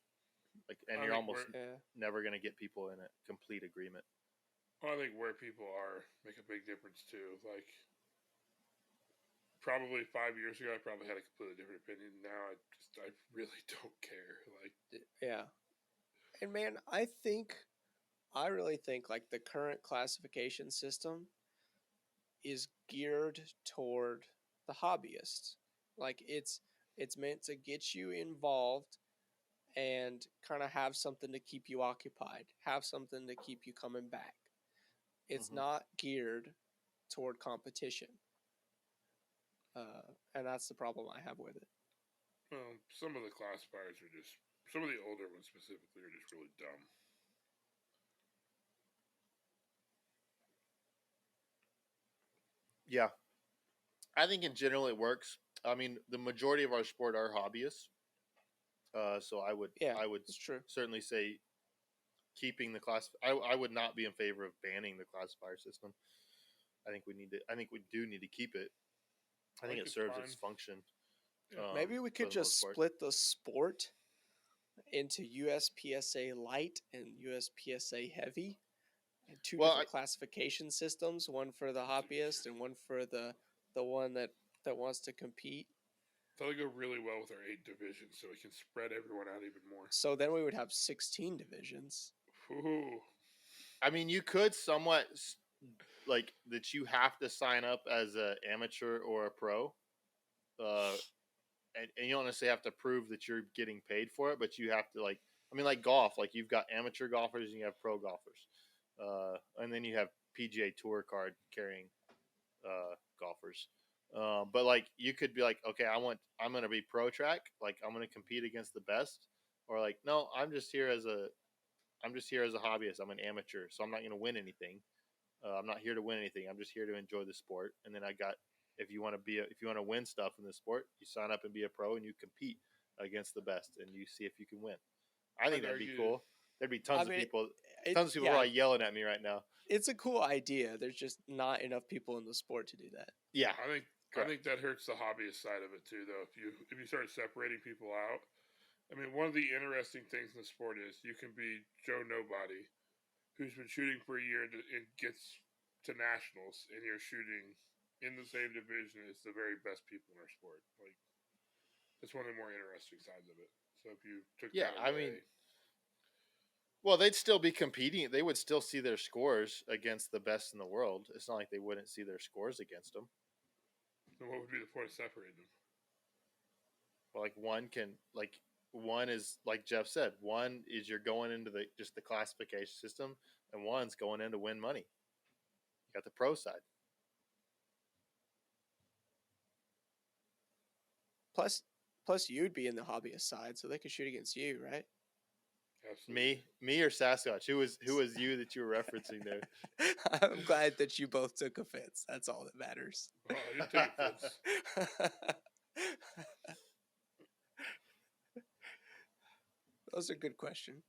Like, and you're almost never going to get people in a complete agreement. Well, I think where people are make a big difference too. Like, probably 5 years ago, I probably had a completely different opinion. Now, I really don't care. Like, yeah, and man, I really think like the current classification system is geared toward the hobbyist. Like it's meant to get you involved and kind of have something to keep you occupied, have something to keep you coming back. It's not geared toward competition. And that's the problem I have with it. Well, some of the classifiers are just, some of the older ones specifically are just really dumb. Yeah, I think in general it works. I mean, the majority of our sport are hobbyists, so I would certainly say keeping the class. I would not be in favor of banning the classifier system. I think we do need to keep it. I think it serves its function. Maybe we could just split the sport into USPSA light and USPSA heavy, and two different classification systems, one for the hobbyist and one for the one that wants to compete. That'll go really well with our 8 divisions, so we can spread everyone out even more. So then we would have 16 divisions. Ooh. I mean, you could somewhat like that. You have to sign up as an amateur or a pro. and you don't necessarily have to prove that you're getting paid for it, but you have to like golf, like you've got amateur golfers and you have pro golfers, and then you have PGA Tour card carrying golfers. But like you could be like, okay, I'm going to be pro track, like I'm going to compete against the best, or like no, I'm just here as a hobbyist. I'm an amateur, so I'm not going to win anything. I'm not here to win anything. I'm just here to enjoy the sport. And then if you want to win stuff in the sport, you sign up and be a pro, and you compete against the best, and you see if you can win. I think that'd be cool. There'd be tons of people probably yelling at me right now. It's a cool idea. There's just not enough people in the sport to do that. Yeah, I think that hurts the hobbyist side of it too, though. If you start separating people out, I mean, one of the interesting things in the sport is you can be Joe Nobody, who's been shooting for a year and gets to nationals, and you're shooting in the same division as the very best people in our sport. Like, that's one of the more interesting sides of it. So if you took that away, well, they'd still be competing. They would still see their scores against the best in the world. It's not like they wouldn't see their scores against them. then what would be the point of separating them? Well, like one is like Jeff said. One is you're going into the classification system, and one's going in to win money. You got the pro side. Plus you'd be in the hobbyist side, so they could shoot against you, right? Absolutely. Me or Sasquatch? Who was you that you were referencing there? I'm glad that you both took offense. That's all that matters. Oh, I didn't take offense. Those are good questions.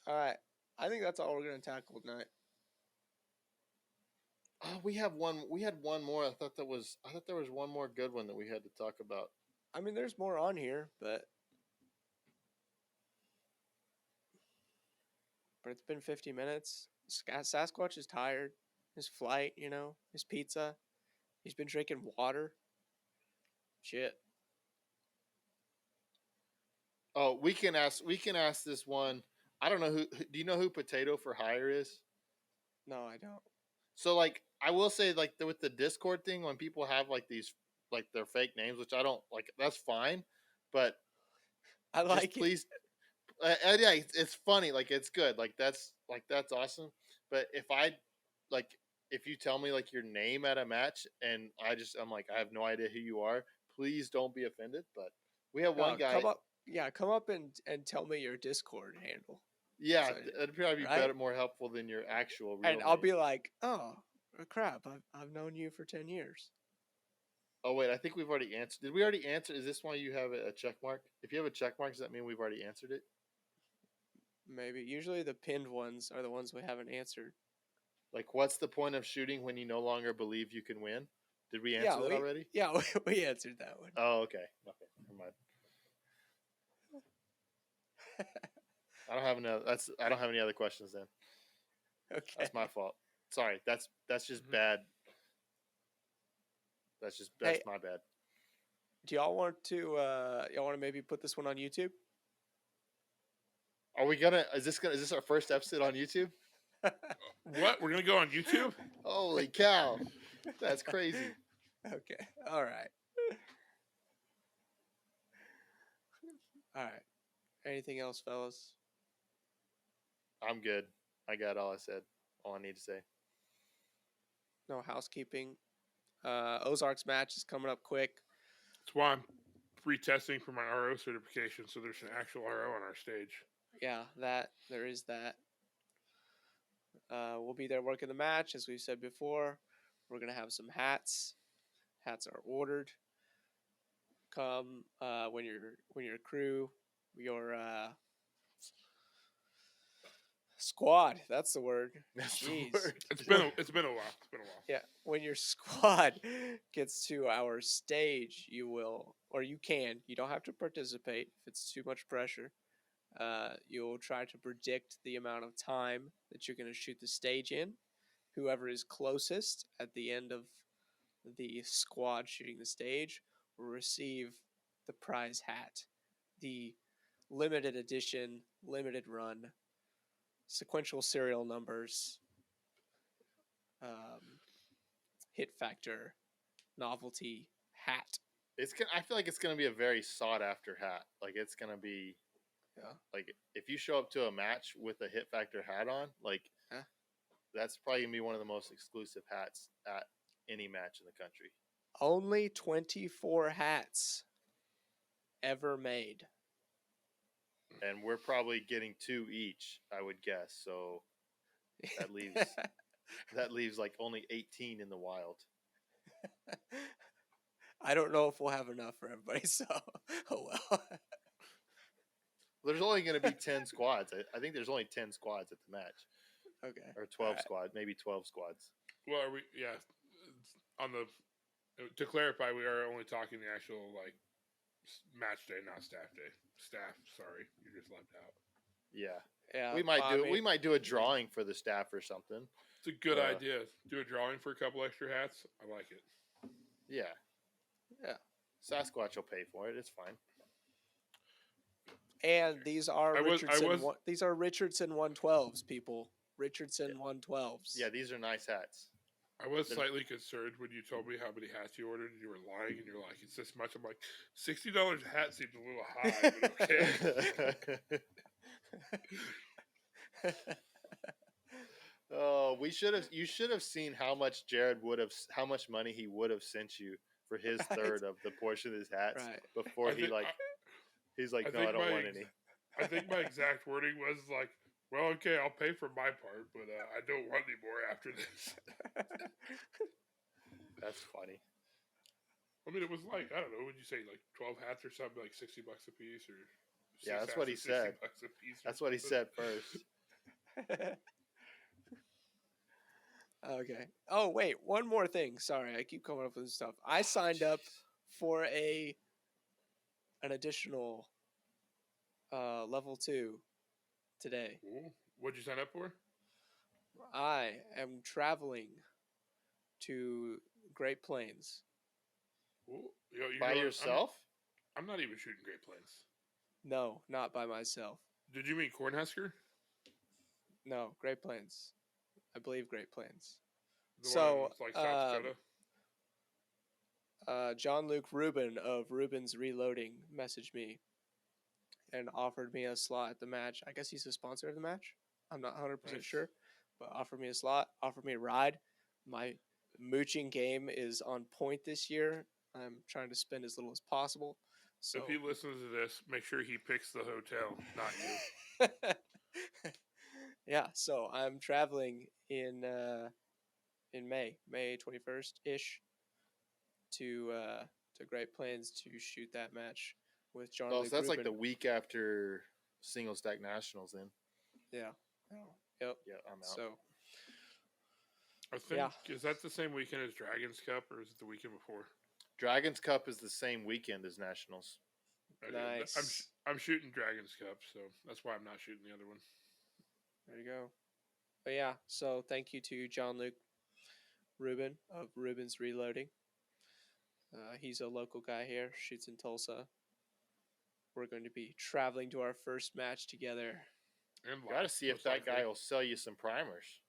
All right. I think that's all we're going to tackle tonight. Oh, we had one more. I thought there was one more good one that we had to talk about. I mean, there's more on here, but it's been 50 minutes. Sasquatch is tired. His flight, his pizza. He's been drinking water. Shit. Oh, we can ask this one. I don't know who. Do you know who Potato for Hire is? No, I don't. So like, I will say like with the Discord thing, when people have like these like their fake names, which I don't like, that's fine, but I like it. Please, yeah, it's funny. Like it's good. Like that's awesome. But if you tell me like your name at a match and I'm like, I have no idea who you are, please don't be offended. But we have one guy. Come up and tell me your Discord handle. Yeah, it'd probably be better, more helpful than your actual real and name. I'll be like, oh crap, I've known you for 10 years. Oh wait, I think we've already answered. Did we already answer? Is this why you have a check mark? If you have a check mark, does that mean we've already answered it? Maybe. Usually the pinned ones are the ones we haven't answered. Like, what's the point of shooting when you no longer believe you can win? Did we answer that already? Yeah, we answered that one. Oh, okay. Never mind. I don't have any other questions then. Okay. That's my fault. Sorry. That's just bad. That's my bad. Do y'all want to maybe put this one on YouTube? Are we gonna? Is this our first episode on YouTube? What? We're gonna go on YouTube? Holy cow! That's crazy. Okay. All right. All right. Anything else, fellas? I'm good. I got all I said. All I need to say. No housekeeping. Ozarks match is coming up quick. That's why I'm retesting for my RO certification, so there's an actual RO on our stage. Yeah, there is that. We'll be there working the match, as we've said before. We're gonna have some hats. Hats are ordered. Come when your crew, your squad. That's the word. That's Jeez. the word. It's been a while. Yeah, when your squad gets to our stage, you can. You don't have to participate if it's too much pressure. You'll try to predict the amount of time that you're going to shoot the stage in. Whoever is closest at the end of the squad shooting the stage will receive the prize hat, the limited edition, limited run, sequential serial numbers, Hit Factor novelty hat. I feel like it's gonna be a very sought after hat. Like it's gonna be, Yeah. like if you show up to a match with a Hit Factor hat on, like Yeah. that's probably gonna be one of the most exclusive hats at any match in the country. Only 24 hats ever made. And we're probably getting 2 each, I would guess. So that leaves like only 18 in the wild. I don't know if we'll have enough for everybody, so oh well. There's only going to be 10 squads. I think there's only 10 squads at the match, Okay. or 12 Alright. squads, maybe 12 squads. Well, are we? Yeah. On the to clarify, we are only talking the actual like match day, not staff day. Staff, sorry, you just left out. Yeah, Yeah. we might I do mean, we might do a drawing for the staff or something. It's a good Uh, idea. Do a drawing for a couple extra hats. I like it. Yeah, Yeah. Sasquatch will pay for it. It's fine. And these are Richardson. was- These are Richardson 112s, people. Richardson 112s. Yeah, these are nice hats. I was slightly concerned when you told me how many hats you ordered, and you were lying, and you're like, "It's this much." I'm like, $60 a hat seems a little high, but okay. Oh, you should have seen how much how much money he would have sent you for his Right. third of the portion of his hats Right. before he's like, I no, I think don't my want ex- any. I think my exact wording was like, "Well, okay, I'll pay for my part, but I don't want any more after this." That's funny. I mean, it was like, I don't know, would you say like 12 hats or something, like $60 a piece, or Yeah, that's six what hats he for said. $60 a piece or That's what he something? said first. Okay. Oh wait, one more thing. Sorry, I keep coming up with this stuff. I signed up for an additional level 2 today. Ooh, what'd you sign up for? I am traveling to Great Plains. Ooh, By yourself? I'm not even shooting Great Plains. No, not by myself. Did you mean Cornhusker? No, Great Plains. I believe Great Plains. The So, one that's like South Dakota? John Luke Rubin of Rubin's Reloading messaged me and offered me a slot at the match. I guess he's a sponsor of the match. I'm not 100% Nice. sure, but offered me a slot, offered me a ride. My mooching game is on point this year. I'm trying to spend as little as possible. So If he listens to this, make sure he picks the hotel, not you. yeah, so I'm traveling in May 21st ish to Great Plains to shoot that match with John. Oh, Luke so that's like Rubin. the week after Single Stack Nationals then. Yeah. Yep. Yeah, I'm out. So I think, Yeah. is that the same weekend as Dragons Cup, or is it the weekend before? Dragons Cup is the same weekend as Nationals. Okay, Nice. I'm shooting Dragons Cup, so that's why I'm not shooting the other one. there you go. But yeah, so thank you to John Luke Rubin of Rubin's Reloading. He's a local guy here, shoots in Tulsa. We're going to be traveling to our first match together. And Got to live, see if most that likely. guy will sell you some primers,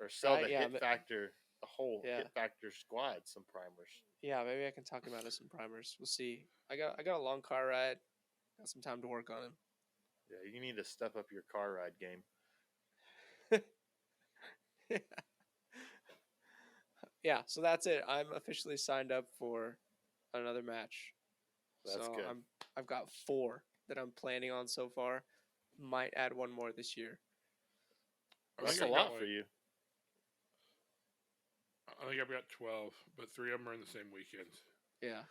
or sell Right, the yeah, Hit but- Factor, the whole Yeah. Hit Factor squad some primers. Yeah, maybe I can talk him out of some primers. We'll see. I got a long car ride. Got some time to work on him. Yeah, you need to step up your car ride game. Yeah, so that's it. I'm officially signed up for another match. That's so good. I've got 4 that I'm planning on so far. Might add one more this year. I That's think a I've got, lot for you. I think I've got 12, but 3 of them are in the same weekend. Yeah.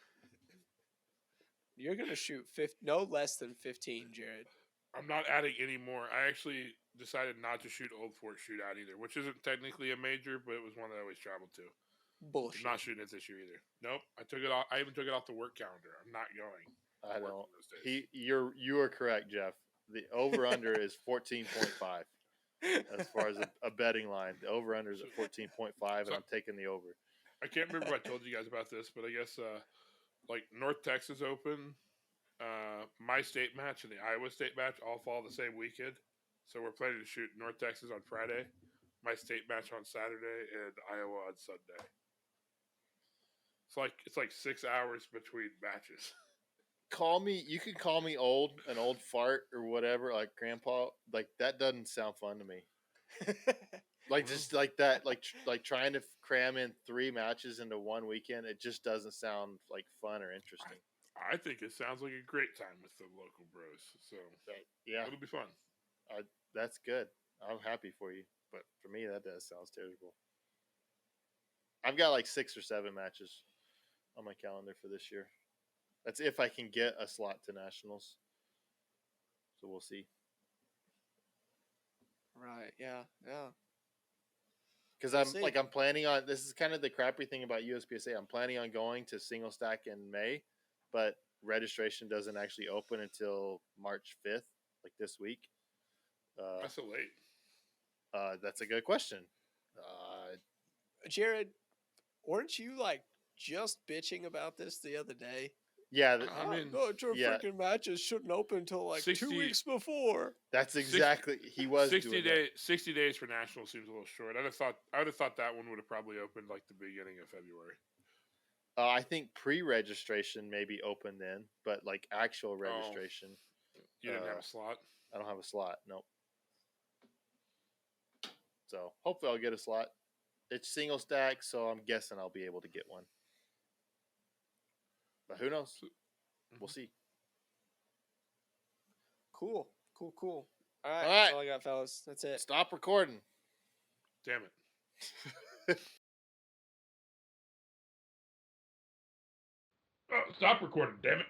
You're gonna shoot no less than 15, Jared. I'm not adding any more. I actually decided not to shoot Old Fort Shootout either, which isn't technically a major, but it was one that I always traveled to. I'm Bullshit. not shooting it this year either. Nope, I took it off. I even took it off the work calendar. I'm not going. I Working don't. those days. You are correct, Jeff. The over under is 14.5 as far as a betting line. The over under is at 14.5, and I'm taking the over. I can't remember if I told you guys about this, but I guess like North Texas Open, my state match, and the Iowa State match all fall the same weekend. So we're planning to shoot North Texas on Friday, my state match on Saturday and Iowa on Sunday. It's like 6 hours between matches. You could call me an old fart or whatever, like grandpa. Like that doesn't sound fun to me. Like just like that, like trying to cram in 3 matches into one weekend. It just doesn't sound like fun or interesting. I think it sounds like a great time with the local bros. So Yeah, it'll be fun. that's good. I'm happy for you, but for me, that sounds terrible. I've got like 6 or 7 matches on my calendar for this year. That's if I can get a slot to nationals. So we'll see. Right. Yeah. Yeah. Because We'll see. I'm planning on, this is kind of the crappy thing about USPSA. I'm planning on going to single stack in May, but registration doesn't actually open until March 5th, like this week. That's so late. That's a good question. Jared, weren't you like just bitching about this the other day? Yeah, I mean, your freaking matches shouldn't open until like 2 weeks before. That's exactly he was 60 doing days. 60 days for national seems a little short. I would have thought that one would have probably opened like the beginning of February. I think pre-registration maybe open then, but like actual registration, you didn't have a slot. I don't have a slot. Nope. So hopefully I'll get a slot. It's single stack, so I'm guessing I'll be able to get one. But who knows? We'll see. Cool. All right. All right. That's all I got, fellas. That's it. Stop recording. Damn it. Stop recording, damn it.